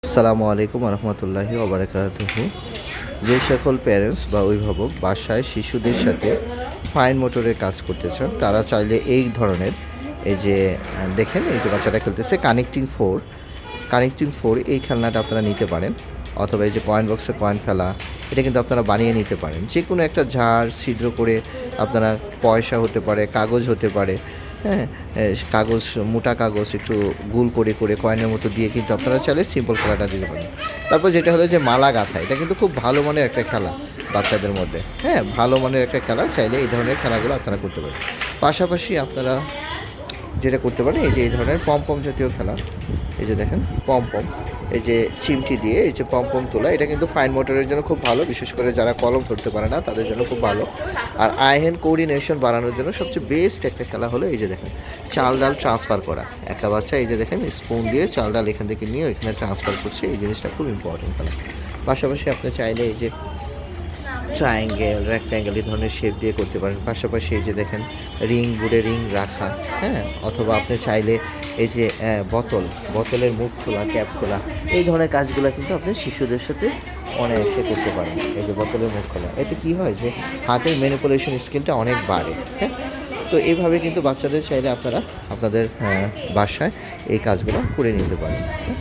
আসসালামু আলাইকুম রহমতুল্লাহি ওবারাকাতুহু। যে সকল প্যারেন্টস বা অভিভাবক বাসায় শিশুদের সাথে ফাইন মোটরের কাজ করতে চান তারা চাইলে এই ধরনের এই যে দেখেন এই যে বাচ্চাটা খেলতেছে কানেক্টিং ফোর এই খেলনাটা আপনারা নিতে পারেন, অথবা এই যে কয়েন বক্সে কয়েন ফেলা এটা কিন্তু আপনারা বানিয়ে নিতে পারেন। যে কোনো একটা ঝাড় ছিদ্র করে আপনারা পয়সা হতে পারে, কাগজ হতে পারে, হ্যাঁ, কাগজ, মোটা কাগজ একটু গোল করে করে কয়েনের মতো দিয়ে কিন্তু আপনারা চাইলে সিম্পল খেলাটা দিতে পারেন। তারপর যেটা হলো যে মালা গাঁথা, এটা কিন্তু খুব ভালো মানের একটা খেলা বাচ্চাদের মধ্যে, হ্যাঁ, ভালো মানের একটা খেলা। চাইলে এই ধরনের খেলাগুলো আপনারা করতে পারেন। পাশাপাশি আপনারা যেটা করতে পারেন এই যে এই ধরনের পমপম জাতীয় খেলা, এই যে দেখেন পমপম, এই যে চিমটি দিয়ে এই যে পমপম তোলা, এটা কিন্তু ফাইন মোটরের জন্য খুব ভালো, বিশেষ করে যারা কলম ধরতে পারে না তাদের জন্য খুব ভালো। আর আই হ্যান্ড কোঅর্ডিনেশন বাড়ানোর জন্য সবচেয়ে বেস্ট একটা খেলা হলো এই যে দেখেন চাল ডাল ট্রান্সফার করা। একটা বাচ্চা এই যে দেখেন স্পুন দিয়ে চাল ডাল এখান থেকে নিয়ে ওইখানে ট্রান্সফার করছে, এই জিনিসটা খুব ইম্পর্টেন্ট খেলা। পাশাপাশি আপনি চাইলে এই যে ট্রায়াঙ্গেল, রেক্ট্যাঙ্গেল এই ধরনের শেপ দিয়ে করতে পারেন। পাশাপাশি এই যে দেখেন বোর্ডে রিং রাখা, হ্যাঁ, অথবা আপনি চাইলে এই যে বোতলের মুখ খোলা, ক্যাপ খোলা, এই ধরনের কাজগুলো কিন্তু আপনি শিশুদের সাথে অনায়াসে করতে পারেন। এই যে বোতলের মুখ খোলা, এতে কী হয় যে হাতের ম্যানিপুলেশন স্কিলটা অনেক বাড়ে, হ্যাঁ। তো এইভাবে কিন্তু বাচ্চাদের চাইলে আপনারা আপনাদের বাসায় এই কাজগুলো করে নিতে পারেন, হ্যাঁ।